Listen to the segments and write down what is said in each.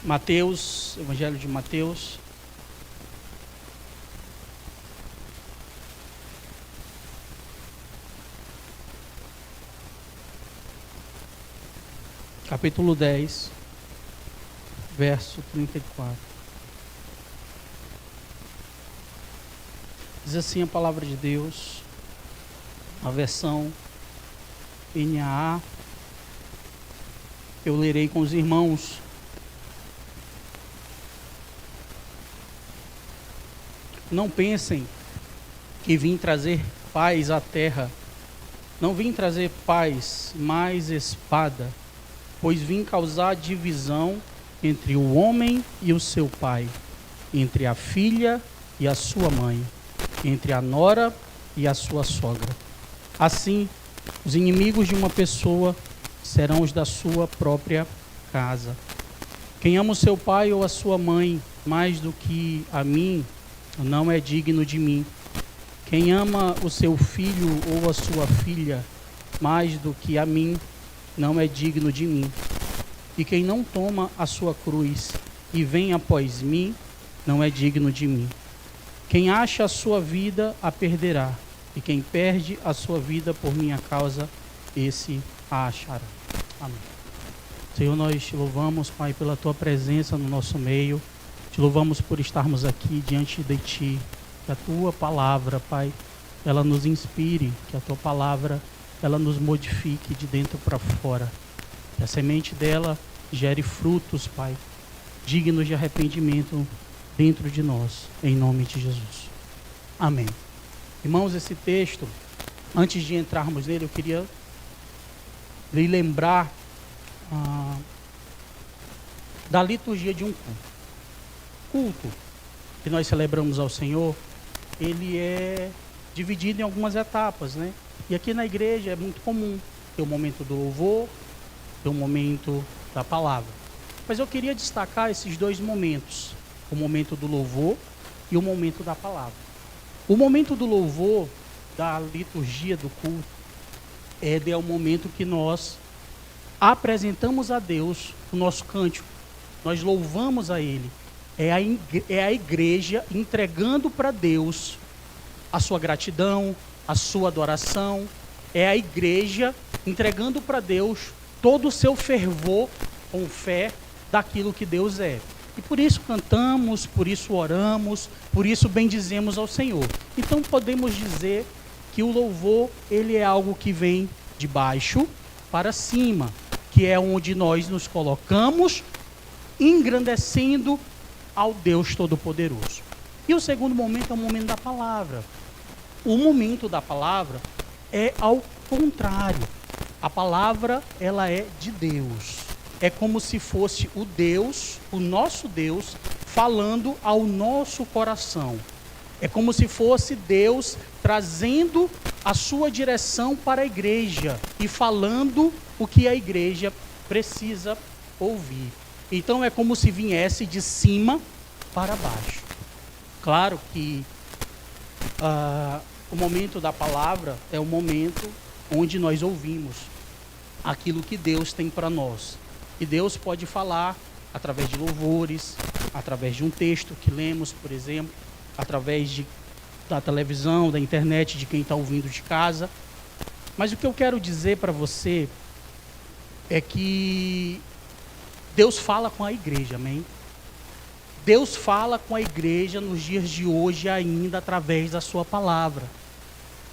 Mateus, Evangelho de Mateus. Capítulo 10, verso 34. Diz assim a palavra de Deus, a versão NAA. Eu lerei com os irmãos. Não pensem que vim trazer paz à terra. Não vim trazer paz, mas espada, pois vim causar divisão entre o homem e o seu pai, entre a filha e a sua mãe, entre a nora e a sua sogra. Assim, os inimigos de uma pessoa serão os da sua própria casa. Quem ama o seu pai ou a sua mãe mais do que a mim, não é digno de mim. Quem ama o seu filho ou a sua filha mais do que a mim, não é digno de mim. E quem não toma a sua cruz e vem após mim, não é digno de mim. Quem acha a sua vida, a perderá. E quem perde a sua vida por minha causa, esse a achará. Amém. Senhor, nós te louvamos, Pai, pela tua presença no nosso meio. Te louvamos por estarmos aqui diante de ti. Que a tua palavra, Pai, ela nos inspire. Que a tua palavra, ela nos modifique de dentro para fora. Que a semente dela gere frutos, Pai, dignos de arrependimento dentro de nós. Em nome de Jesus. Amém. Irmãos, esse texto, antes de entrarmos nele, eu queria lhe lembrar da liturgia de um culto. Culto que nós celebramos ao Senhor, ele é dividido em algumas etapas, né? E aqui na igreja é muito comum ter o momento do louvor, ter o momento da palavra. Mas eu queria destacar esses dois momentos, o momento do louvor e o momento da palavra. O momento do louvor, da liturgia do culto, é o momento que nós apresentamos a Deus o nosso cântico. Nós louvamos a Ele. É a igreja entregando para Deus a sua gratidão, a sua adoração. É a igreja entregando para Deus todo o seu fervor com fé daquilo que Deus é. E por isso cantamos, por isso oramos, por isso bendizemos ao Senhor. Então podemos dizer que o louvor, ele é algo que vem de baixo para cima, que é onde nós nos colocamos engrandecendo ao Deus Todo-Poderoso. E o segundo momento é o momento da palavra. O momento da palavra é ao contrário. A palavra, ela é de Deus. É como se fosse o Deus, o nosso Deus, falando ao nosso coração. É como se fosse Deus trazendo a sua direção para a igreja e falando o que a igreja precisa ouvir. Então é como se viesse de cima para baixo. Claro que o momento da palavra é o momento onde nós ouvimos aquilo que Deus tem para nós. E Deus pode falar através de louvores, através de um texto que lemos, por exemplo, através da televisão, da internet, de quem está ouvindo de casa. Mas o que eu quero dizer para você é que Deus fala com a igreja, amém? Deus fala com a igreja nos dias de hoje ainda através da sua palavra.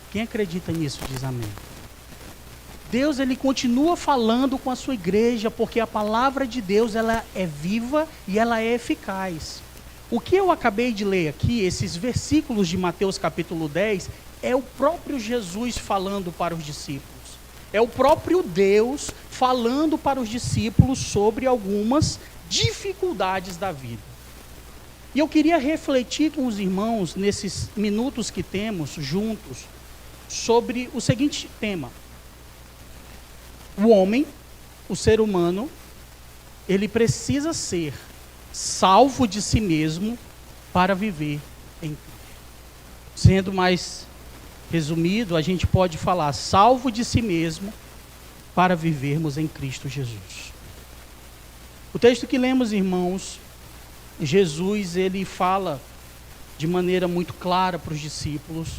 Quem acredita nisso diz amém. Deus, ele continua falando com a sua igreja, porque a palavra de Deus, ela é viva e ela é eficaz. O que eu acabei de ler aqui, esses versículos de Mateus capítulo 10, é o próprio Jesus falando para os discípulos. É o próprio Deus falando para os discípulos sobre algumas dificuldades da vida. E eu queria refletir com os irmãos, nesses minutos que temos juntos, sobre o seguinte tema. O homem, o ser humano, ele precisa ser salvo de si mesmo para viver em Cristo. Sendo mais resumido, a gente pode falar salvo de si mesmo para vivermos em Cristo Jesus. O texto que lemos, irmãos, Jesus, ele fala de maneira muito clara para os discípulos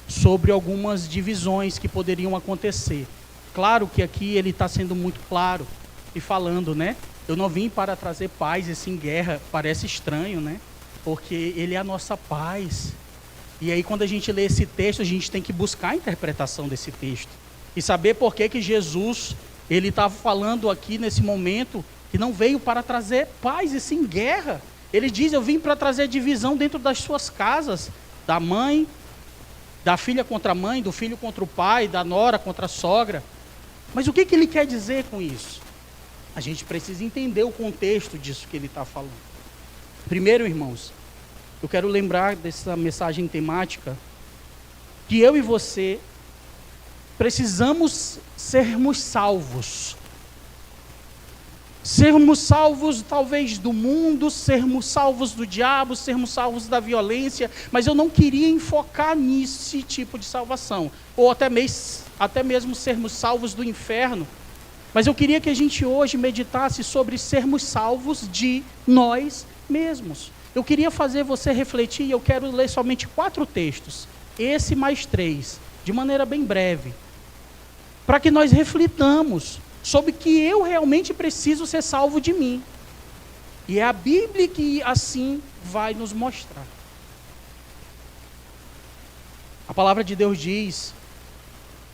sobre algumas divisões que poderiam acontecer. Claro que aqui ele está sendo muito claro e falando, né? Eu não vim para trazer paz e sim guerra. Parece estranho, né? Porque ele é a nossa paz. E aí quando a gente lê esse texto, a gente tem que buscar a interpretação desse texto. E saber por que Jesus, ele estava falando aqui nesse momento, que não veio para trazer paz e sim guerra. Ele diz, eu vim para trazer divisão dentro das suas casas, da mãe, da filha contra a mãe, do filho contra o pai, da nora contra a sogra. Mas o que ele quer dizer com isso? A gente precisa entender o contexto disso que ele está falando. Primeiro, irmãos, eu quero lembrar dessa mensagem temática, que eu e você precisamos sermos salvos. Sermos salvos talvez do mundo, sermos salvos do diabo, sermos salvos da violência, mas eu não queria enfocar nesse tipo de salvação, ou até mesmo sermos salvos do inferno, mas eu queria que a gente hoje meditasse sobre sermos salvos de nós mesmos. Eu queria fazer você refletir, e eu quero ler somente 4 textos, esse mais 3, de maneira bem breve, para que nós reflitamos sobre que eu realmente preciso ser salvo de mim. E é a Bíblia que assim vai nos mostrar. A palavra de Deus diz,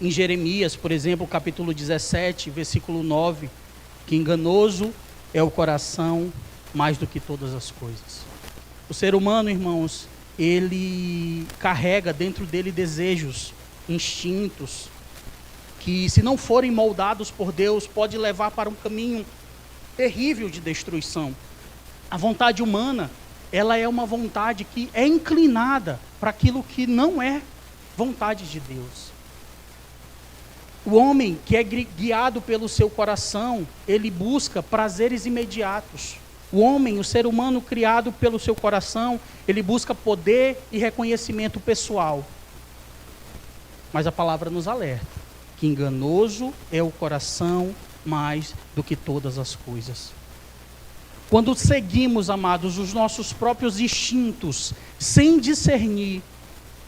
em Jeremias, por exemplo, capítulo 17, versículo 9, que enganoso é o coração mais do que todas as coisas. O ser humano, irmãos, ele carrega dentro dele desejos, instintos, que se não forem moldados por Deus, pode levar para um caminho terrível de destruição. A vontade humana, ela é uma vontade que é inclinada para aquilo que não é vontade de Deus. O homem que é guiado pelo seu coração, ele busca prazeres imediatos. O homem, o ser humano criado pelo seu coração, ele busca poder e reconhecimento pessoal. Mas a palavra nos alerta que enganoso é o coração mais do que todas as coisas. Quando seguimos, amados, os nossos próprios instintos, sem discernir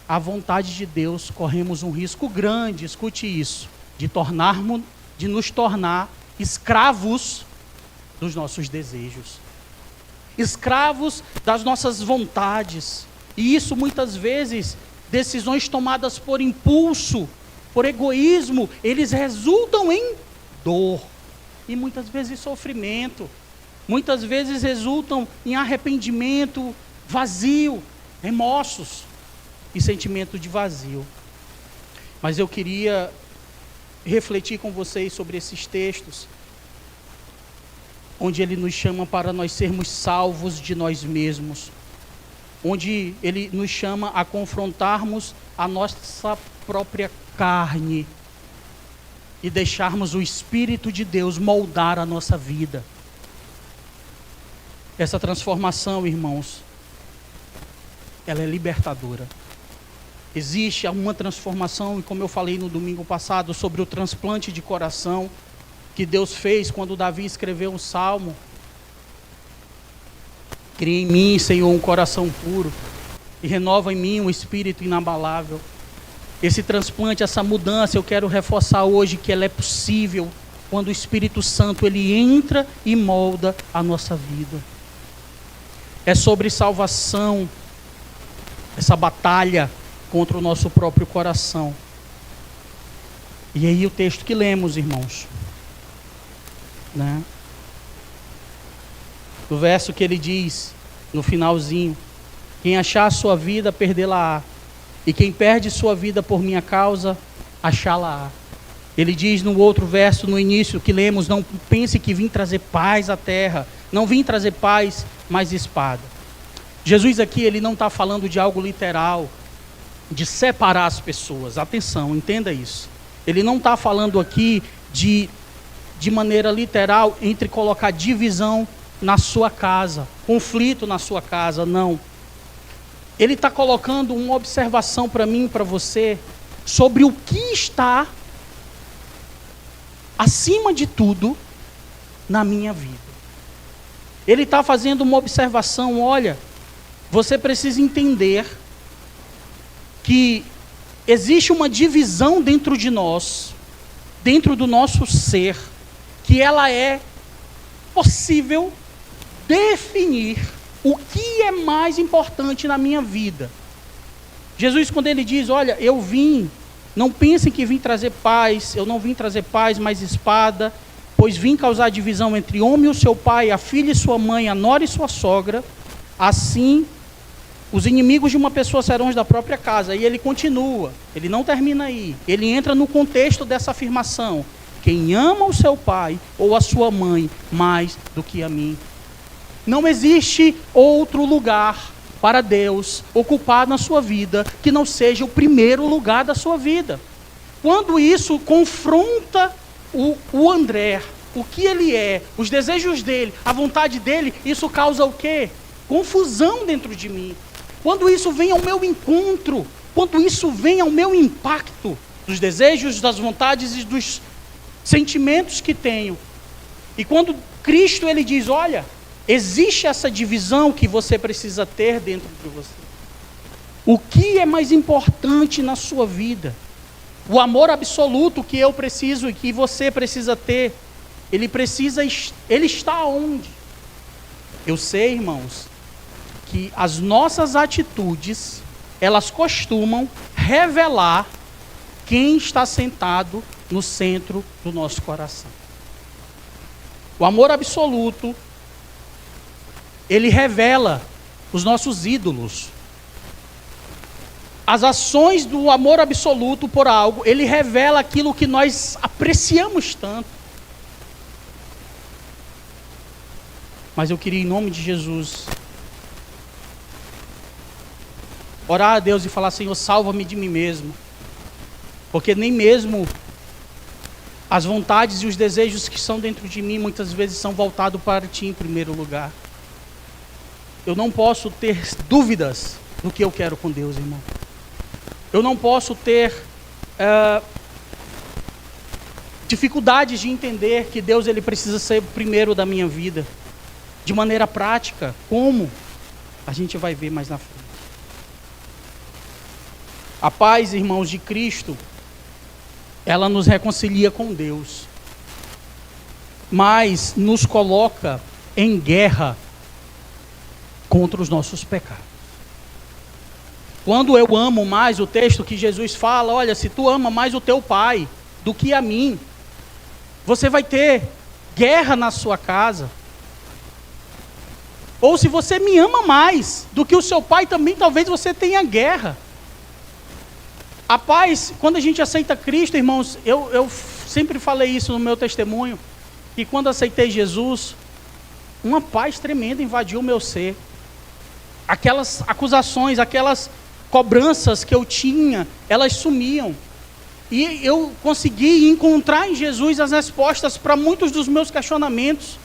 a vontade de Deus, corremos um risco grande, escute isso, de nos tornar escravos dos nossos desejos, escravos das nossas vontades. E isso muitas vezes, decisões tomadas por impulso, por egoísmo, eles resultam em dor e muitas vezes sofrimento, muitas vezes resultam em arrependimento, vazio, remorsos e sentimento de vazio. Mas eu queria refletir com vocês sobre esses textos, onde ele nos chama para nós sermos salvos de nós mesmos, onde ele nos chama a confrontarmos a nossa própria carne e deixarmos o Espírito de Deus moldar a nossa vida. Essa transformação, irmãos, ela é libertadora. Existe uma transformação, e como eu falei no domingo passado, sobre o transplante de coração que Deus fez quando Davi escreveu um salmo. Cria em mim, Senhor, um coração puro e renova em mim um espírito inabalável. Esse transplante, essa mudança, eu quero reforçar hoje que ela é possível quando o Espírito Santo ele entra e molda a nossa vida. É sobre salvação, essa batalha contra o nosso próprio coração. E aí o texto que lemos, irmãos, né? O verso que ele diz no finalzinho: quem achar a sua vida, perdê-la-á. E quem perde sua vida por minha causa, achá-la-á. Ele diz no outro verso, no início, que lemos: não pense que vim trazer paz à terra. Não vim trazer paz, mas espada. Jesus aqui, ele não está falando de algo literal, de separar as pessoas. Atenção, entenda isso. Ele não está falando aqui de maneira literal, entre colocar divisão na sua casa, conflito na sua casa, não. Ele está colocando uma observação para mim e para você sobre o que está acima de tudo na minha vida. Ele está fazendo uma observação, olha, você precisa entender que existe uma divisão dentro de nós, dentro do nosso ser, que ela é possível definir o que é mais importante na minha vida. Jesus, quando ele diz, olha, eu vim, não pensem que vim trazer paz, eu não vim trazer paz, mas espada, pois vim causar divisão entre o homem e o seu pai, a filha e sua mãe, a nora e sua sogra, assim os inimigos de uma pessoa serão os da própria casa. E ele continua, ele não termina aí, ele entra no contexto dessa afirmação: quem ama o seu pai ou a sua mãe mais do que a mim. Não existe outro lugar para Deus ocupar na sua vida que não seja o primeiro lugar da sua vida. Quando isso confronta o André, o que ele é, os desejos dele, a vontade dele, isso causa o quê? Confusão dentro de mim. Quando isso vem ao meu encontro, quando isso vem ao meu impacto, dos desejos, das vontades e dos sentimentos que tenho, e quando Cristo ele diz, olha, existe essa divisão que você precisa ter dentro de você. O que é mais importante na sua vida? O amor absoluto que eu preciso e que você precisa ter, ele está onde? Eu sei, irmãos, que as nossas atitudes, elas costumam revelar quem está sentado no centro do nosso coração. O amor absoluto, ele revela os nossos ídolos. As ações do amor absoluto por algo, ele revela aquilo que nós apreciamos tanto. Mas eu queria, em nome de Jesus, orar a Deus e falar, Senhor, salva-me de mim mesmo. Porque nem mesmo as vontades e os desejos que são dentro de mim, muitas vezes são voltados para Ti em primeiro lugar. Eu não posso ter dúvidas do que eu quero com Deus, irmão. Eu não posso ter dificuldades de entender que Deus ele precisa ser o primeiro da minha vida. De maneira prática, como? A gente vai ver mais na frente. A paz, irmãos, de Cristo, ela nos reconcilia com Deus, mas nos coloca em guerra contra os nossos pecados. Quando eu amo mais, o texto que Jesus fala, olha, se tu ama mais o teu pai do que a mim, você vai ter guerra na sua casa. Ou se você me ama mais do que o seu pai, também talvez você tenha guerra. A paz, quando a gente aceita Cristo, irmãos, eu sempre falei isso no meu testemunho, que quando aceitei Jesus, uma paz tremenda invadiu o meu ser. Aquelas acusações, aquelas cobranças que eu tinha, elas sumiam. E eu consegui encontrar em Jesus as respostas para muitos dos meus questionamentos.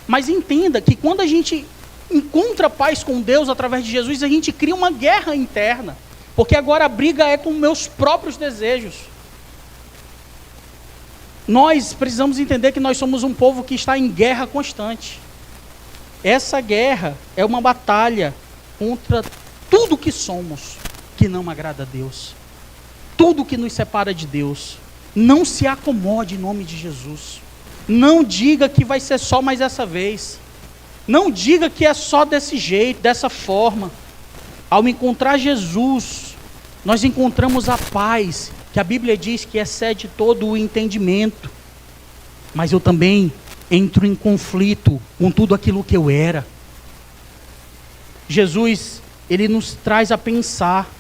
Mas entenda que quando a gente encontra paz com Deus através de Jesus, a gente cria uma guerra interna. Porque agora a briga é com meus próprios desejos. Nós precisamos entender que nós somos um povo que está em guerra constante. Essa guerra é uma batalha contra tudo que somos, que não agrada a Deus. Tudo que nos separa de Deus. Não se acomode em nome de Jesus. Não diga que vai ser só mais essa vez. Não diga que é só desse jeito, dessa forma. Ao encontrar Jesus, nós encontramos a paz, que a Bíblia diz que excede todo o entendimento. Mas eu também entro em conflito com tudo aquilo que eu era. Jesus, ele nos traz a pensar.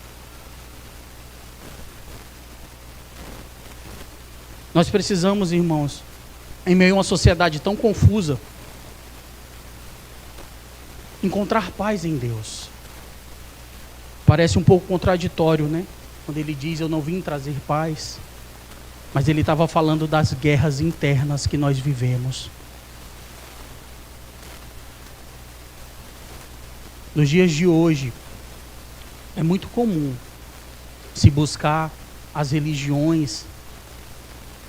Nós precisamos, irmãos, em meio a uma sociedade tão confusa, encontrar paz em Deus. Parece um pouco contraditório, né? Quando ele diz, eu não vim trazer paz. Mas ele estava falando das guerras internas que nós vivemos. Nos dias de hoje, é muito comum se buscar as religiões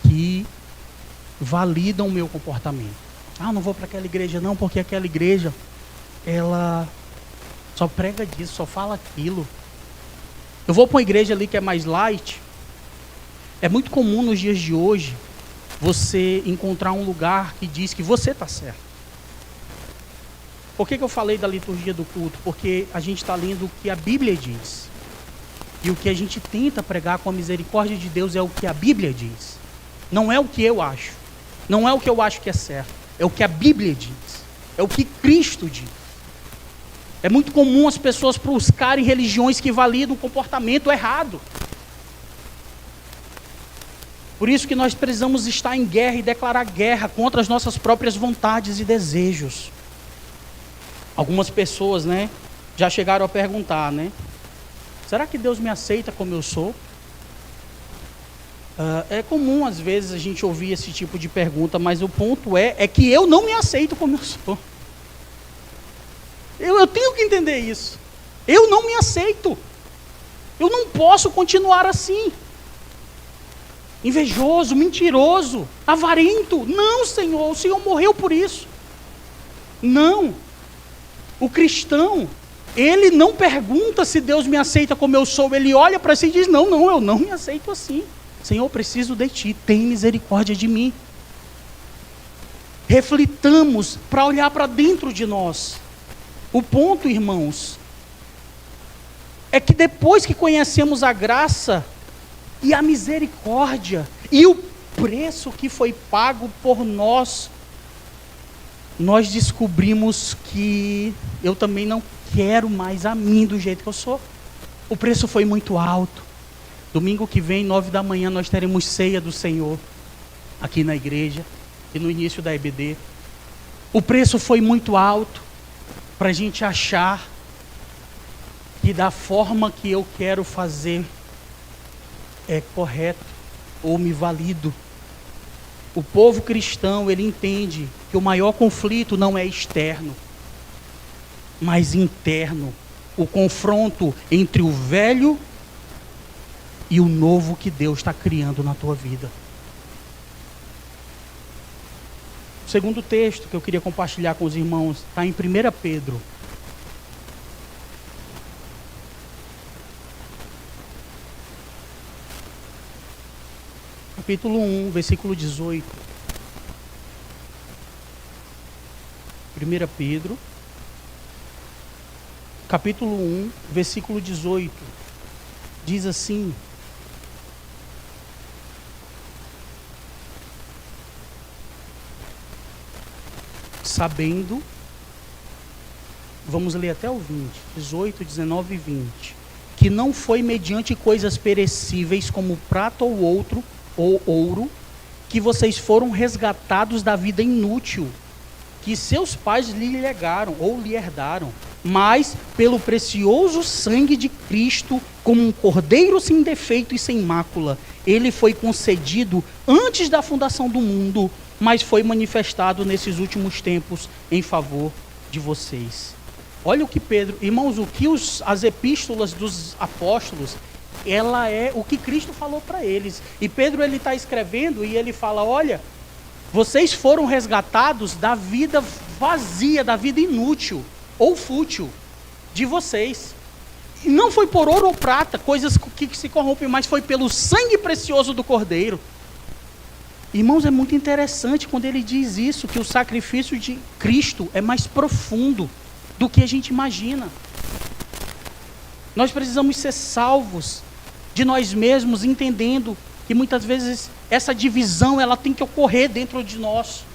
que validam o meu comportamento. Ah, não vou para aquela igreja não, porque aquela igreja, ela só prega disso, só fala aquilo. Eu vou para uma igreja ali que é mais light. É muito comum nos dias de hoje você encontrar um lugar que diz que você está certo. Por que eu falei da liturgia do culto? Porque a gente está lendo o que a Bíblia diz. E o que a gente tenta pregar com a misericórdia de Deus é o que a Bíblia diz. Não é o que eu acho. Não é o que eu acho que é certo. É o que a Bíblia diz. É o que Cristo diz. É muito comum as pessoas buscarem religiões que validam o comportamento errado. Por isso que nós precisamos estar em guerra e declarar guerra contra as nossas próprias vontades e desejos. Algumas pessoas, já chegaram a perguntar, será que Deus me aceita como eu sou? É comum às vezes a gente ouvir esse tipo de pergunta, mas o ponto é que eu não me aceito como eu sou. Eu tenho que entender isso. Eu não me aceito. Eu não posso continuar assim. Invejoso, mentiroso, avarento. Não, Senhor, o Senhor morreu por isso. Não. O cristão, ele não pergunta se Deus me aceita como eu sou. Ele olha para si e diz, não, eu não me aceito assim. Senhor, eu preciso de Ti, tem misericórdia de mim. Reflitamos para olhar para dentro de nós. O ponto, irmãos, é que depois que conhecemos a graça e a misericórdia e o preço que foi pago por nós, nós descobrimos que eu também não quero mais a mim do jeito que eu sou. O preço foi muito alto. Domingo que vem, 9 da manhã, nós teremos ceia do Senhor aqui na igreja e no início da EBD. O preço foi muito alto para a gente achar que da forma que eu quero fazer é correto ou me valido. O povo cristão, ele entende que o maior conflito não é externo, mas interno. O confronto entre o velho e o novo que Deus está criando na tua vida. O segundo texto que eu queria compartilhar com os irmãos está em 1 Pedro. Capítulo 1, versículo 18. 1 Pedro, capítulo 1, versículo 18. Diz assim: sabendo, vamos ler até o 20, 18, 19 e 20, que não foi mediante coisas perecíveis como prata ou ouro, que vocês foram resgatados da vida inútil, que seus pais lhe legaram ou lhe herdaram, mas pelo precioso sangue de Cristo, como um cordeiro sem defeito e sem mácula. Ele foi concedido antes da fundação do mundo, mas foi manifestado nesses últimos tempos em favor de vocês. Olha o que Pedro, irmãos, o que as epístolas dos apóstolos, ela é o que Cristo falou para eles. E Pedro, ele está escrevendo e ele fala, olha, vocês foram resgatados da vida vazia, da vida inútil ou fútil de vocês. E não foi por ouro ou prata, coisas que se corrompem, mas foi pelo sangue precioso do Cordeiro. Irmãos, é muito interessante quando ele diz isso, que o sacrifício de Cristo é mais profundo do que a gente imagina. Nós precisamos ser salvos de nós mesmos, entendendo que muitas vezes essa divisão ela tem que ocorrer dentro de nós.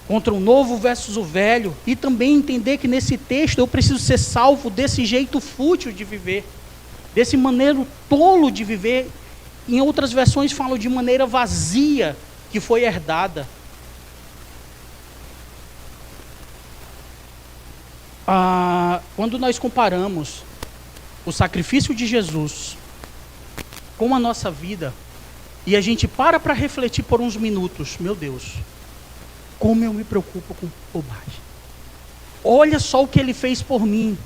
Contra o novo versus o velho. E também entender que nesse texto eu preciso ser salvo desse jeito fútil de viver. Desse maneiro tolo de viver. Em outras versões falam de maneira vazia que foi herdada. Quando nós comparamos o sacrifício de Jesus com a nossa vida, e a gente para refletir por uns minutos, meu Deus, como eu me preocupo com bobagem. Olha só o que ele fez por mim.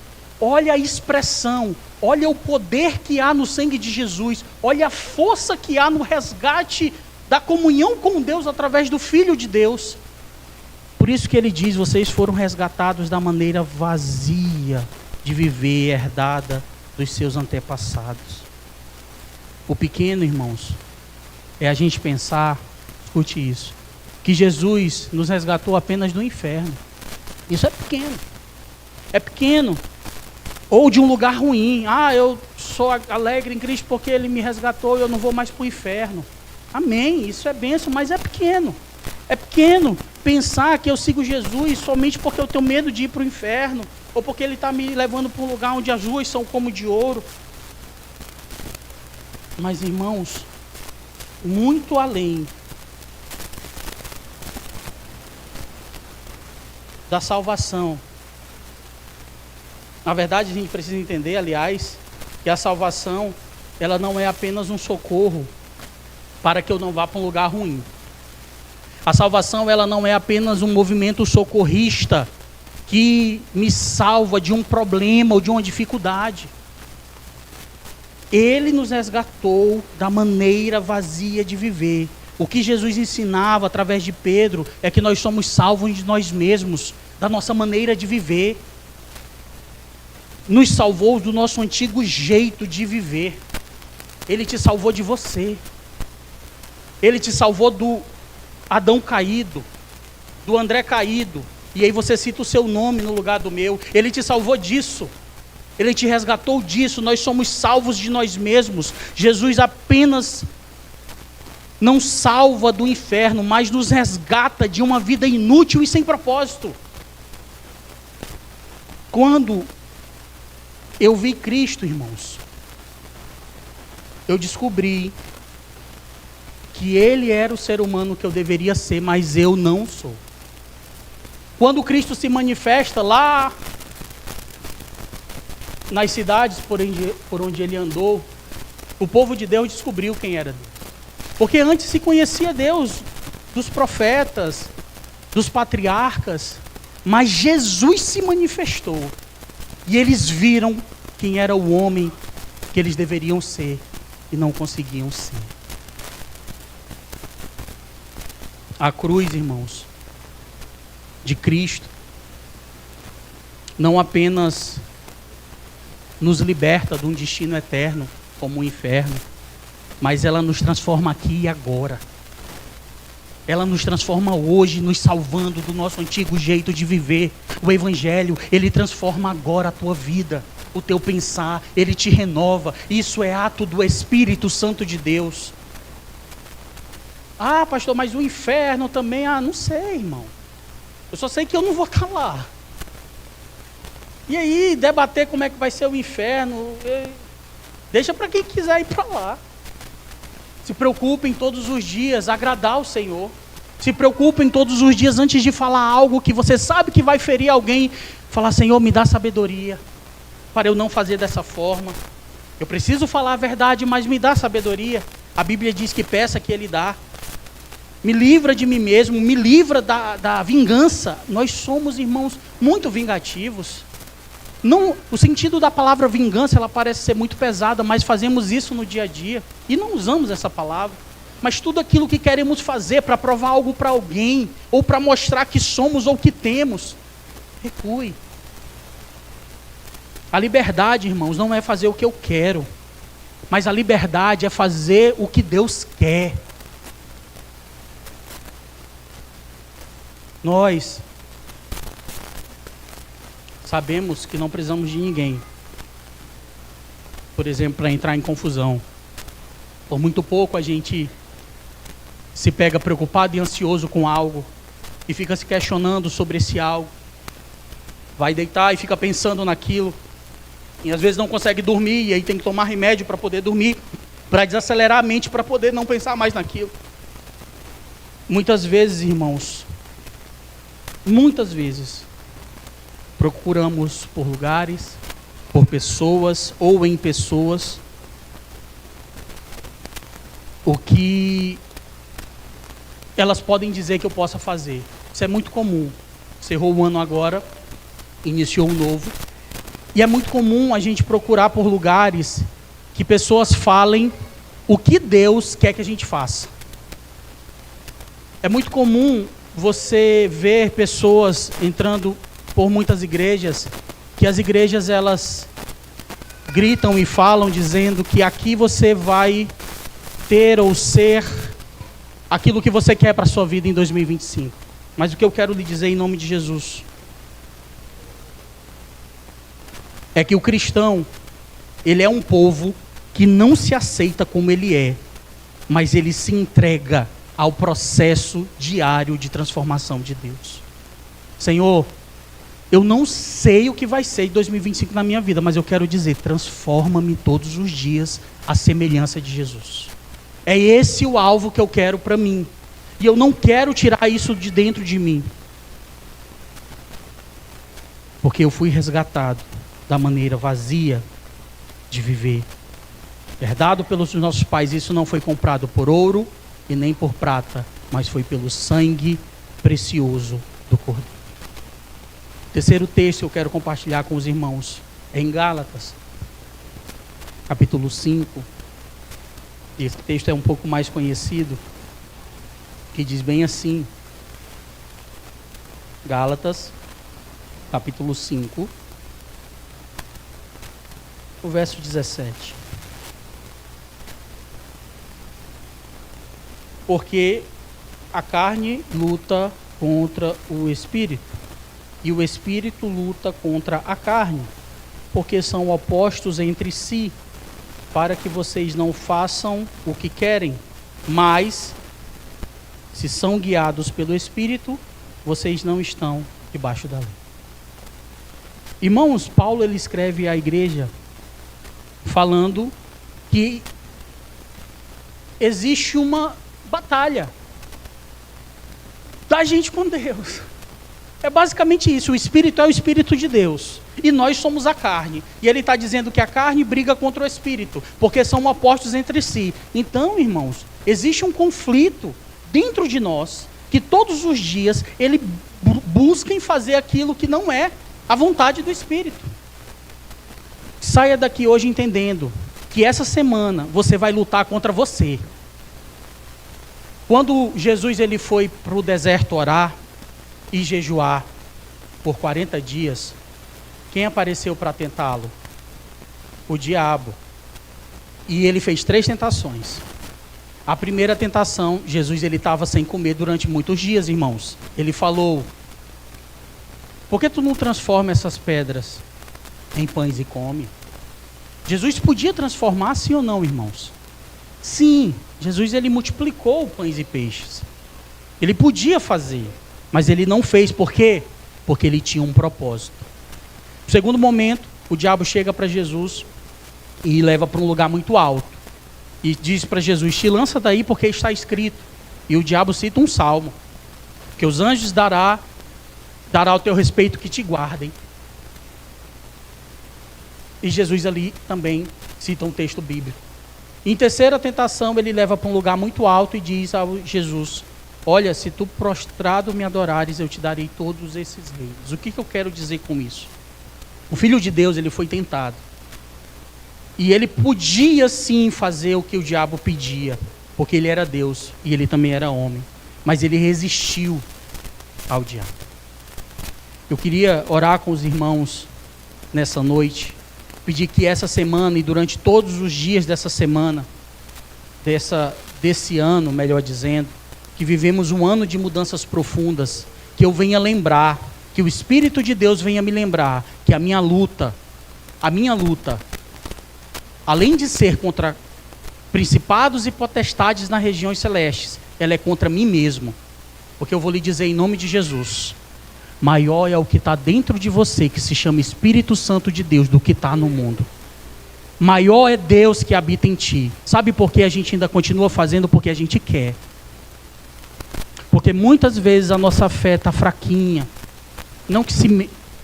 Olha a expressão, olha o poder que há no sangue de Jesus, olha a força que há no resgate da comunhão com Deus através do Filho de Deus. Por isso que ele diz, vocês foram resgatados da maneira vazia de viver, herdada dos seus antepassados. O pequeno, irmãos, é a gente pensar, escute isso, que Jesus nos resgatou apenas do inferno. Isso é pequeno. É pequeno. Ou de um lugar ruim. Eu sou alegre em Cristo porque Ele me resgatou e eu não vou mais para o inferno. Amém, isso é bênção, mas é pequeno. É pequeno pensar que eu sigo Jesus somente porque eu tenho medo de ir para o inferno, ou porque Ele está me levando para um lugar onde as ruas são como de ouro. Mas, irmãos, muito além da salvação, na verdade a gente precisa entender, aliás, que a salvação, ela não é apenas um socorro para que eu não vá para um lugar ruim. A salvação, ela não é apenas um movimento socorrista que me salva de um problema ou de uma dificuldade. Ele nos resgatou da maneira vazia de viver. O que Jesus ensinava através de Pedro é que nós somos salvos de nós mesmos, da nossa maneira de viver. Nos salvou do nosso antigo jeito de viver. Ele te salvou de você. Ele te salvou do Adão caído, do André caído. E aí você cita o seu nome no lugar do meu. Ele te salvou disso. Ele te resgatou disso. Nós somos salvos de nós mesmos. Jesus apenas não salva do inferno, mas nos resgata de uma vida inútil e sem propósito. Quando eu vi Cristo, irmãos, eu descobri que Ele era o ser humano que eu deveria ser, mas eu não sou. Quando Cristo se manifesta lá nas cidades por onde Ele andou, o povo de Deus descobriu quem era Deus. Porque antes se conhecia Deus dos profetas, dos patriarcas, mas Jesus se manifestou. E eles viram quem era o homem que eles deveriam ser e não conseguiam ser. A cruz, irmãos, de Cristo, não apenas nos liberta de um destino eterno, como o inferno, mas ela nos transforma aqui e agora. Ela nos transforma hoje, nos salvando do nosso antigo jeito de viver. O Evangelho, ele transforma agora a tua vida, o teu pensar, ele te renova. Isso é ato do Espírito Santo de Deus. Pastor, mas o inferno também, não sei, irmão. Eu só sei que eu não vou estar lá. E aí, debater como é que vai ser o inferno, deixa para quem quiser ir para lá. Se preocupem todos os dias, agradar o Senhor. Se preocupem todos os dias antes de falar algo que você sabe que vai ferir alguém. Falar, Senhor, me dá sabedoria para eu não fazer dessa forma. Eu preciso falar a verdade, mas me dá sabedoria. A Bíblia diz que peça que Ele dá. Me livra de mim mesmo, me livra da vingança. Nós somos, irmãos, muito vingativos. Não, o sentido da palavra vingança, ela parece ser muito pesada, mas fazemos isso no dia a dia e não usamos essa palavra. Mas tudo aquilo que queremos fazer para provar algo para alguém, ou para mostrar que somos ou que temos, recue. A liberdade, irmãos, não é fazer o que eu quero, mas a liberdade é fazer o que Deus quer. Nós sabemos que não precisamos de ninguém, por exemplo, para entrar em confusão. Por muito pouco a gente se pega preocupado e ansioso com algo e fica se questionando sobre esse algo. Vai deitar e fica pensando naquilo e às vezes não consegue dormir e aí tem que tomar remédio para poder dormir, para desacelerar a mente, para poder não pensar mais naquilo. Muitas vezes, irmãos, procuramos por lugares, por pessoas ou em pessoas o que elas podem dizer que eu possa fazer. Isso é muito comum. Cerrou o ano agora, iniciou um novo. E é muito comum a gente procurar por lugares que pessoas falem o que Deus quer que a gente faça. É muito comum você ver pessoas entrando por muitas igrejas, que as igrejas elas gritam e falam dizendo que aqui você vai ter ou ser aquilo que você quer para a sua vida em 2025. Mas o que eu quero lhe dizer em nome de Jesus é que o cristão, ele é um povo que não se aceita como ele é, mas ele se entrega ao processo diário de transformação de Deus. Senhor, eu não sei o que vai ser em 2025 na minha vida, mas eu quero dizer, transforma-me todos os dias à semelhança de Jesus. É esse o alvo que eu quero para mim. E eu não quero tirar isso de dentro de mim. Porque eu fui resgatado da maneira vazia de viver. Herdado pelos nossos pais, isso não foi comprado por ouro e nem por prata, mas foi pelo sangue precioso do Cordeiro. Terceiro texto que eu quero compartilhar com os irmãos é em Gálatas, capítulo 5. Esse texto é um pouco mais conhecido, que diz bem assim. Gálatas, capítulo 5, o verso 17. Porque a carne luta contra o espírito, e o espírito luta contra a carne, porque são opostos entre si, para que vocês não façam o que querem, mas, se são guiados pelo Espírito, vocês não estão debaixo da lei. Irmãos, Paulo ele escreve à igreja falando que existe uma batalha da gente com Deus. É basicamente isso, o Espírito é o Espírito de Deus, e nós somos a carne. E ele está dizendo que a carne briga contra o Espírito, porque são opostos entre si. Então, irmãos, existe um conflito dentro de nós, que todos os dias ele busca em fazer aquilo que não é a vontade do Espírito. Saia daqui hoje entendendo que essa semana você vai lutar contra você. Quando Jesus ele foi para o deserto orar e jejuar por 40 dias, quem apareceu para tentá-lo? O diabo. E ele fez 3 tentações. A primeira tentação, Jesus ele estava sem comer durante muitos dias, irmãos. Ele falou: por que tu não transforma essas pedras em pães e come? Jesus podia transformar, sim ou não, irmãos? Sim, Jesus ele multiplicou pães e peixes. Ele podia fazer, mas ele não fez. Por quê? Porque ele tinha um propósito. No segundo momento, o diabo chega para Jesus e leva para um lugar muito alto. E diz para Jesus: te lança daí porque está escrito. E o diabo cita um salmo, que os anjos dará ao teu respeito que te guardem. E Jesus ali também cita um texto bíblico. Em terceira tentação, ele leva para um lugar muito alto e diz a Jesus: olha, se tu prostrado me adorares, eu te darei todos esses reinos. O que eu quero dizer com isso? O Filho de Deus, ele foi tentado. E ele podia sim fazer o que o diabo pedia, porque ele era Deus e ele também era homem. Mas ele resistiu ao diabo. Eu queria orar com os irmãos nessa noite, pedir que essa semana e durante todos os dias dessa semana, desse ano, melhor dizendo, que vivemos um ano de mudanças profundas, que eu venha lembrar, que o Espírito de Deus venha me lembrar que a minha luta, além de ser contra principados e potestades nas regiões celestes, ela é contra mim mesmo. Porque eu vou lhe dizer em nome de Jesus: maior é o que está dentro de você, que se chama Espírito Santo de Deus, do que está no mundo. Maior é Deus que habita em ti. Sabe por que a gente ainda continua fazendo? Porque a gente quer. Porque muitas vezes a nossa fé está fraquinha.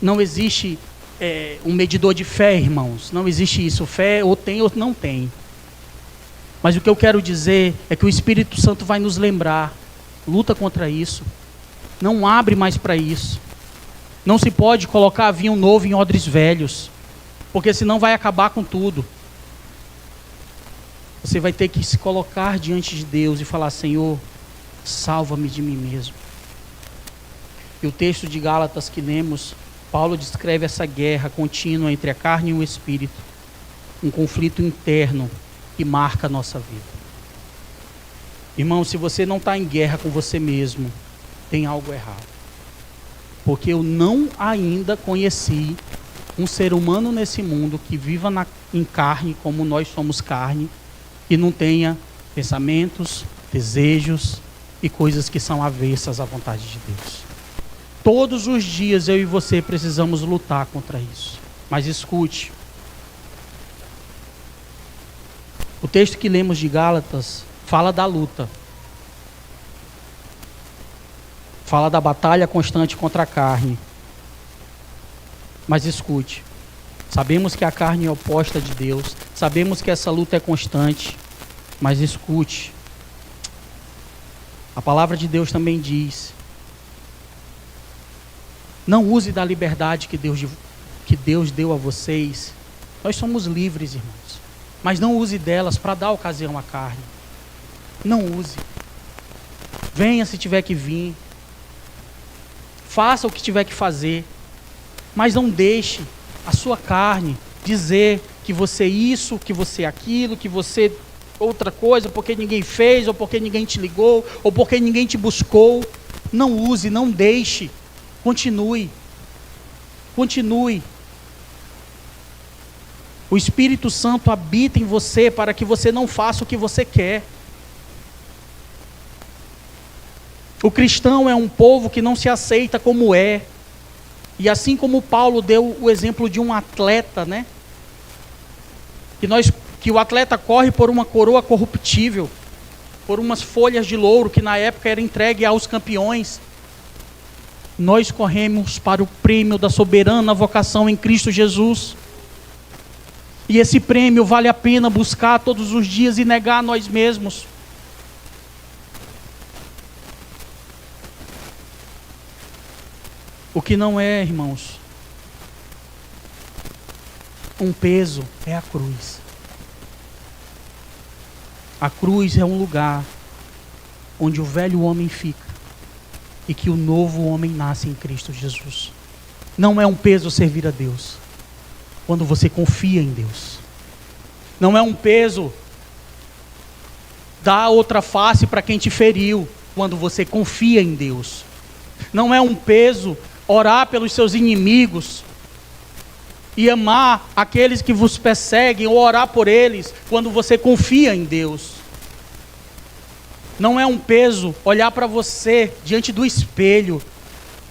Não existe um medidor de fé, irmãos. Não existe isso. Fé ou tem ou não tem. Mas o que eu quero dizer é que o Espírito Santo vai nos lembrar. Luta contra isso. Não abre mais para isso. Não se pode colocar vinho novo em odres velhos, porque senão vai acabar com tudo. Você vai ter que se colocar diante de Deus e falar: Senhor, salva-me de mim mesmo. E o texto de Gálatas que lemos, Paulo descreve essa guerra contínua entre a carne e o espírito, um conflito interno que marca a nossa vida. Irmão, se você não está em guerra com você mesmo, tem algo errado. Porque eu não ainda conheci um ser humano nesse mundo que viva em carne, como nós somos carne, e não tenha pensamentos, desejos e coisas que são avessas à vontade de Deus. Todos os dias eu e você precisamos lutar contra isso. Mas escute, o texto que lemos de Gálatas fala da luta. Fala da batalha constante contra a carne. Mas escute, sabemos que a carne é oposta de Deus, sabemos que essa luta é constante, mas escute, a palavra de Deus também diz, não use da liberdade que Deus deu a vocês. Nós somos livres, irmãos, mas não use delas para dar ocasião à carne. Não use. Venha se tiver que vir, faça o que tiver que fazer, mas não deixe a sua carne dizer que você é isso, que você é aquilo, que você outra coisa, porque ninguém fez, ou porque ninguém te ligou, ou porque ninguém te buscou. Não use, não deixe. Continue. Continue. O Espírito Santo habita em você para que você não faça o que você quer. O cristão é um povo que não se aceita como é. E assim como Paulo deu o exemplo de um atleta, né? Que o atleta corre por uma coroa corruptível, por umas folhas de louro que na época era entregue aos campeões. Nós corremos para o prêmio da soberana vocação em Cristo Jesus. E esse prêmio vale a pena buscar todos os dias e negar a nós mesmos. O que não é, irmãos, um peso é a cruz. A cruz é um lugar onde o velho homem fica e que o novo homem nasce em Cristo Jesus. Não é um peso servir a Deus quando você confia em Deus. Não é um peso dar outra face para quem te feriu quando você confia em Deus. Não é um peso orar pelos seus inimigos e amar aqueles que vos perseguem, ou orar por eles quando você confia em Deus. Não é um peso olhar para você diante do espelho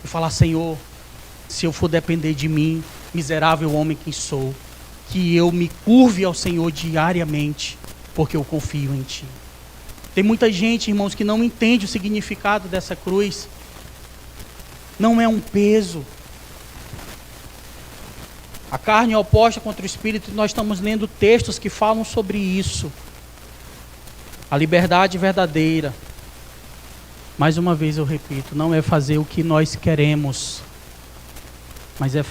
e falar: Senhor, se eu for depender de mim, miserável homem que sou, que eu me curve ao Senhor diariamente, porque eu confio em Ti. Tem muita gente, irmãos, que não entende o significado dessa cruz. Não é um peso. A carne é oposta contra o espírito, e nós estamos lendo textos que falam sobre isso. A liberdade verdadeira, mais uma vez eu repito, não é fazer o que nós queremos, mas é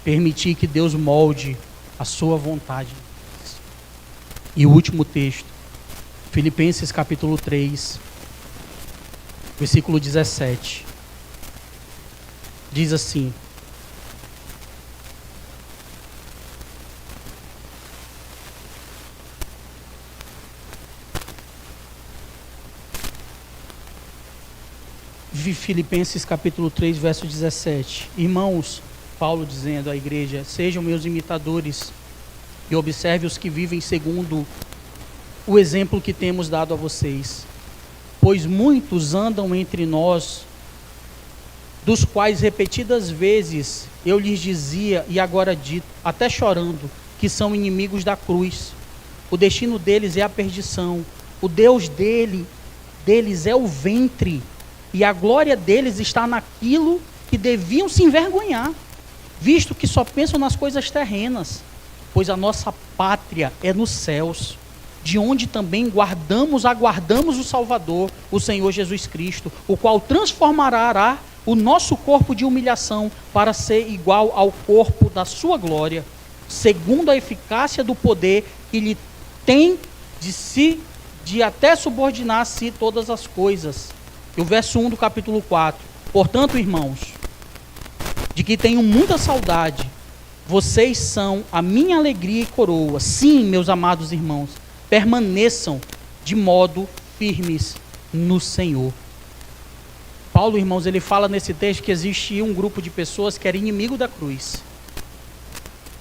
permitir que Deus molde a sua vontade. E o último texto, Filipenses capítulo 3, versículo 17. Diz assim: Filipenses capítulo 3, verso 17. Irmãos, Paulo dizendo à igreja: sejam meus imitadores e observe os que vivem segundo o exemplo que temos dado a vocês. Pois muitos andam entre nós, dos quais repetidas vezes eu lhes dizia, e agora dito, até chorando, que são inimigos da cruz. O destino deles é a perdição. O Deus deles é o ventre. E a glória deles está naquilo que deviam se envergonhar, visto que só pensam nas coisas terrenas. Pois a nossa pátria é nos céus, de onde também aguardamos o Salvador, o Senhor Jesus Cristo, o qual transformará o nosso corpo de humilhação para ser igual ao corpo da sua glória, segundo a eficácia do poder que lhe tem de até subordinar a si todas as coisas. E o verso 1 do capítulo 4. Portanto, irmãos, de que tenho muita saudade, vocês são a minha alegria e coroa. Sim, meus amados irmãos, permaneçam de modo firmes no Senhor. Paulo, irmãos, ele fala nesse texto que existia um grupo de pessoas que era inimigo da cruz,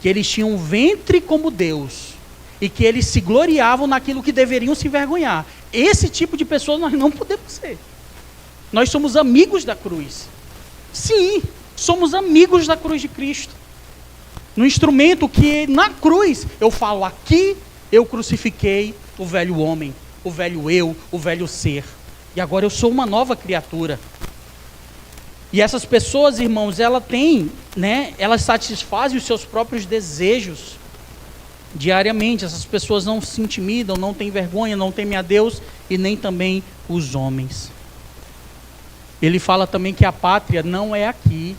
que eles tinham um ventre como Deus, e que eles se gloriavam naquilo que deveriam se envergonhar. Esse tipo de pessoa nós não podemos ser. Nós somos amigos da cruz. Sim, somos amigos da cruz de Cristo. No instrumento que na cruz eu falo, aqui eu crucifiquei o velho homem, o velho eu, o velho ser. E agora eu sou uma nova criatura. E essas pessoas, irmãos, elas satisfazem os seus próprios desejos diariamente. Essas pessoas não se intimidam, não têm vergonha, não temem a Deus e nem também os homens. Ele fala também que a pátria não é aqui.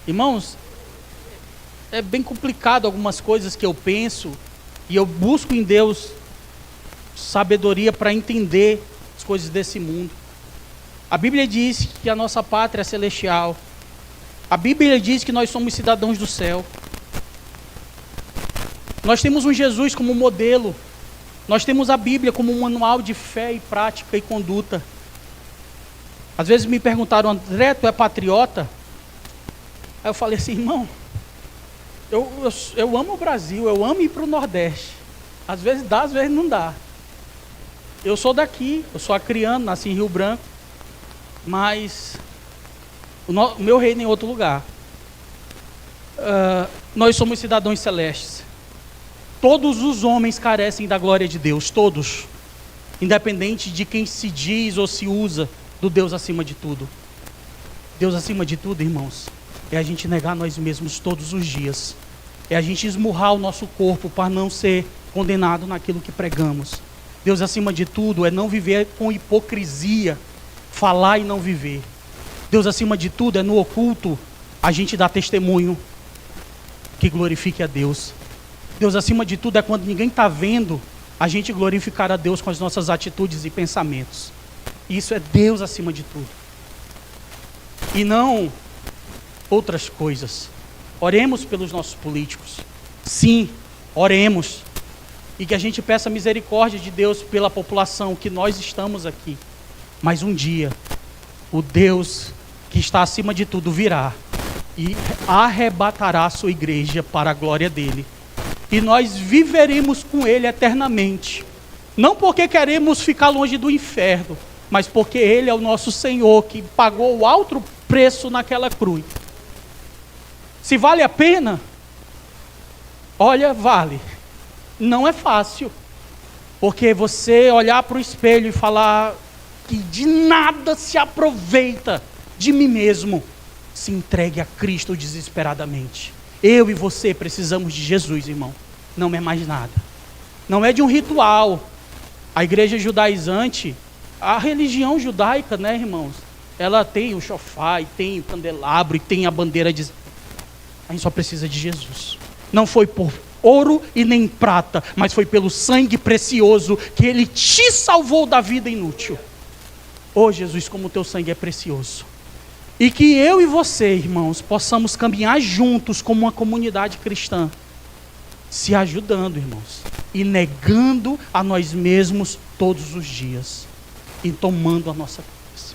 Irmãos, é bem complicado algumas coisas que eu penso e eu busco em Deus sabedoria para entender as coisas desse mundo. A Bíblia diz que a nossa pátria é celestial. A Bíblia diz que nós somos cidadãos do céu. Nós temos um Jesus como modelo. Nós temos a Bíblia como um manual de fé e prática e conduta. Às vezes me perguntaram, André, tu é patriota? Aí eu falei assim, irmão, eu amo o Brasil, eu amo ir para o Nordeste. Às vezes dá, às vezes não dá. Eu sou daqui, eu sou acriano, nasci em Rio Branco, mas o meu reino é em outro lugar. Nós somos cidadãos celestes. Todos os homens carecem da glória de Deus, todos. Independente de quem se diz ou se usa do Deus acima de tudo. Deus acima de tudo, irmãos, é a gente negar nós mesmos todos os dias. É a gente esmurrar o nosso corpo para não ser condenado naquilo que pregamos. Deus acima de tudo é não viver com hipocrisia, falar e não viver. Deus acima de tudo é no oculto a gente dar testemunho que glorifique a Deus. Deus acima de tudo é quando ninguém está vendo a gente glorificar a Deus com as nossas atitudes e pensamentos. Isso é Deus acima de tudo. E não outras coisas. Oremos pelos nossos políticos. Sim, oremos. E que a gente peça misericórdia de Deus pela população que nós estamos aqui. Mas um dia, o Deus que está acima de tudo virá e arrebatará a sua igreja para a glória dele. E nós viveremos com ele eternamente. Não porque queremos ficar longe do inferno, mas porque ele é o nosso Senhor que pagou o alto preço naquela cruz. Se vale a pena, olha, vale. Não é fácil, porque você olhar para o espelho e falar que de nada se aproveita de mim mesmo, se entregue a Cristo desesperadamente. Eu e você precisamos de Jesus, irmão. Não é mais nada. Não é de um ritual. A igreja judaizante, a religião judaica, né, irmãos? Ela tem o shofar, e tem o candelabro, e tem a bandeira de... A gente só precisa de Jesus. Não foi por ouro e nem prata, mas foi pelo sangue precioso que ele te salvou da vida inútil. Oh Jesus, como o teu sangue é precioso. E que eu e você, irmãos, possamos caminhar juntos como uma comunidade cristã, se ajudando, irmãos, e negando a nós mesmos todos os dias, e tomando a nossa cruz.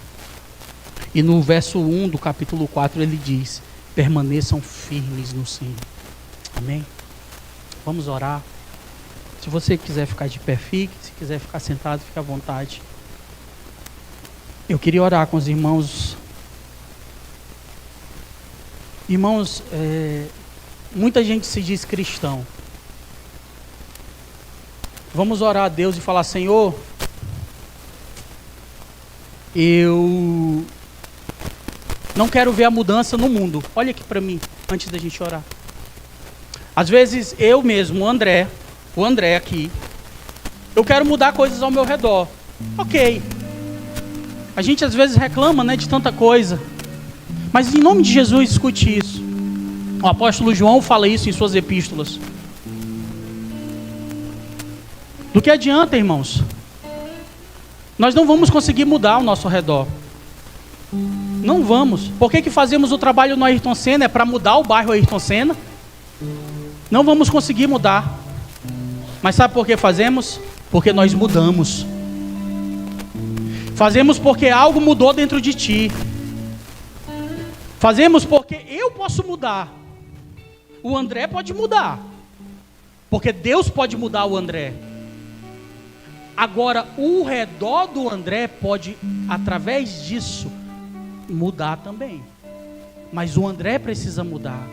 E no verso 1 do capítulo 4 ele diz, permaneçam firmes no Senhor. Amém? Vamos orar. Se você quiser ficar de pé, fique. Se quiser ficar sentado, fique à vontade. Eu queria orar com os irmãos. Irmãos, muita gente se diz cristão. Vamos orar a Deus e falar, Senhor, eu não quero ver a mudança no mundo. Olha aqui para mim, antes da gente orar. Às vezes eu mesmo, o André aqui, eu quero mudar coisas ao meu redor. Ok. A gente às vezes reclama, né, de tanta coisa. Mas em nome de Jesus, escute isso. O apóstolo João fala isso em suas epístolas. Do que adianta, irmãos? Nós não vamos conseguir mudar ao nosso redor. Não vamos. Por que fazemos o trabalho no Ayrton Senna? É para mudar o bairro Ayrton Senna? Não vamos conseguir mudar. Mas sabe por que fazemos? Porque nós mudamos. Fazemos porque algo mudou dentro de ti. Fazemos porque eu posso mudar. O André pode mudar. Porque Deus pode mudar o André. Agora, o redor do André pode, através disso, mudar também. Mas o André precisa mudar.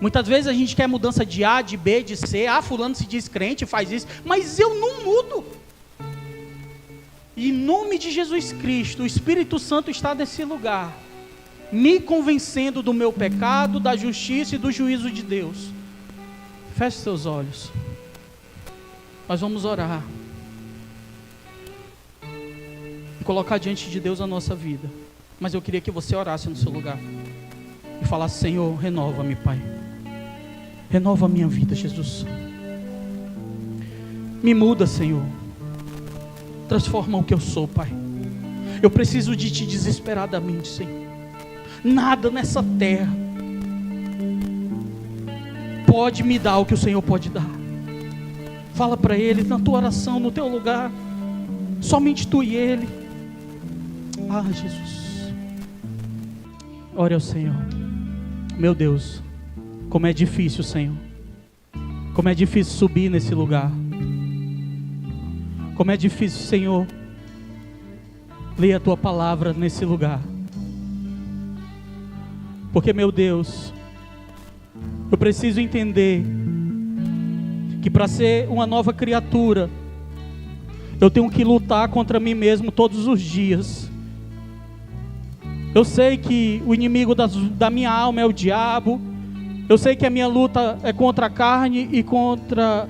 Muitas vezes a gente quer mudança de A, de B, de C. Ah, fulano se diz crente, faz isso. Mas eu não mudo. Em nome de Jesus Cristo, o Espírito Santo está nesse lugar, me convencendo do meu pecado, da justiça e do juízo de Deus. Feche seus olhos. Nós vamos orar. E colocar diante de Deus a nossa vida. Mas eu queria que você orasse no seu lugar. E falasse: Senhor, renova-me, Pai. Renova a minha vida, Jesus. Me muda, Senhor. Transforma o que eu sou, Pai. Eu preciso de Ti desesperadamente, Senhor. Nada nessa terra pode me dar o que o Senhor pode dar. Fala para Ele na tua oração, no teu lugar. Somente Tu e Ele. Ah, Jesus. Ore ao Senhor. Meu Deus, como é difícil, Senhor. Como é difícil subir nesse lugar. Como é difícil, Senhor, ler a Tua palavra nesse lugar. Porque, meu Deus, eu preciso entender que para ser uma nova criatura, eu tenho que lutar contra mim mesmo todos os dias. Eu sei que o inimigo da minha alma é o diabo. Eu sei que a minha luta é contra a carne e contra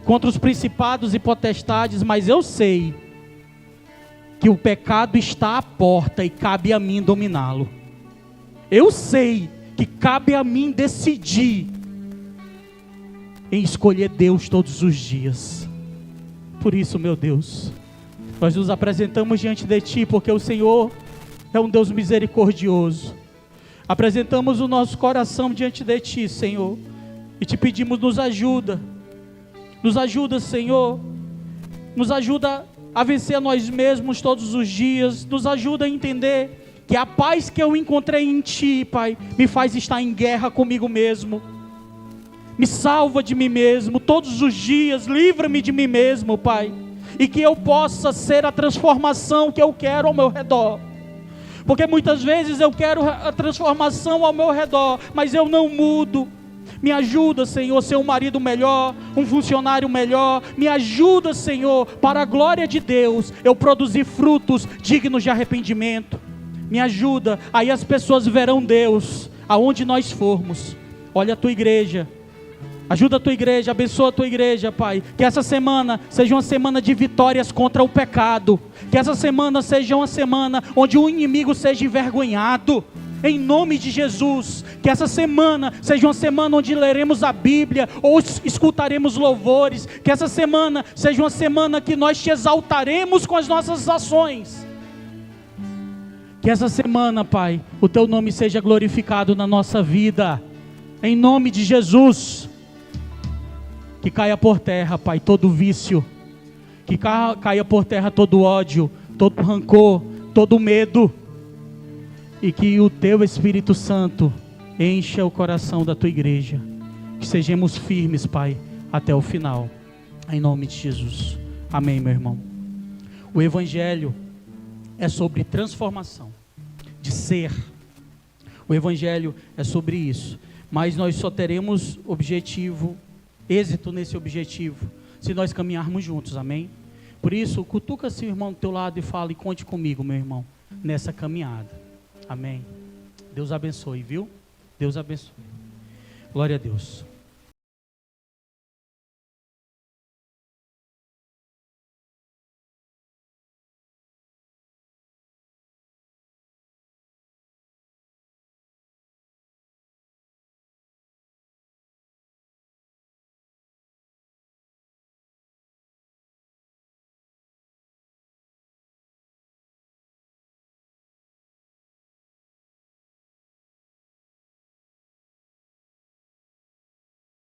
os principados e potestades, mas eu sei que o pecado está à porta e cabe a mim dominá-lo. Eu sei que cabe a mim decidir em escolher Deus todos os dias. Por isso, meu Deus, nós nos apresentamos diante de Ti, porque o Senhor é um Deus misericordioso. Apresentamos o nosso coração diante de Ti, Senhor, e Te pedimos: nos ajuda. Nos ajuda, Senhor. Nos ajuda a vencer a nós mesmos todos os dias. Nos ajuda a entender que a paz que eu encontrei em Ti, Pai, me faz estar em guerra comigo mesmo. Me salva de mim mesmo todos os dias. Livra-me de mim mesmo, Pai. E que eu possa ser a transformação que eu quero ao meu redor. Porque muitas vezes eu quero a transformação ao meu redor, mas eu não mudo. Me ajuda, Senhor, a ser um marido melhor, um funcionário melhor. Me ajuda, Senhor, para a glória de Deus, eu produzir frutos dignos de arrependimento. Me ajuda, aí as pessoas verão Deus, aonde nós formos. Olha a Tua igreja. Ajuda a Tua igreja, abençoa a Tua igreja, Pai. Que essa semana seja uma semana de vitórias contra o pecado. Que essa semana seja uma semana onde o inimigo seja envergonhado. Em nome de Jesus. Que essa semana seja uma semana onde leremos a Bíblia ou escutaremos louvores. Que essa semana seja uma semana que nós Te exaltaremos com as nossas ações. Que essa semana, Pai, o Teu nome seja glorificado na nossa vida. Em nome de Jesus. Que caia por terra, Pai, todo vício. Que caia por terra todo ódio, todo rancor, todo medo. E que o Teu Espírito Santo encha o coração da Tua igreja. Que sejamos firmes, Pai, até o final. Em nome de Jesus. Amém, meu irmão. O Evangelho é sobre transformação, de ser. O Evangelho é sobre isso. Mas nós só teremos êxito nesse objetivo, se nós caminharmos juntos, amém? Por isso, cutuca seu irmão do teu lado e fala: e conte comigo, meu irmão, nessa caminhada, amém? Deus abençoe, viu? Deus abençoe. Glória a Deus.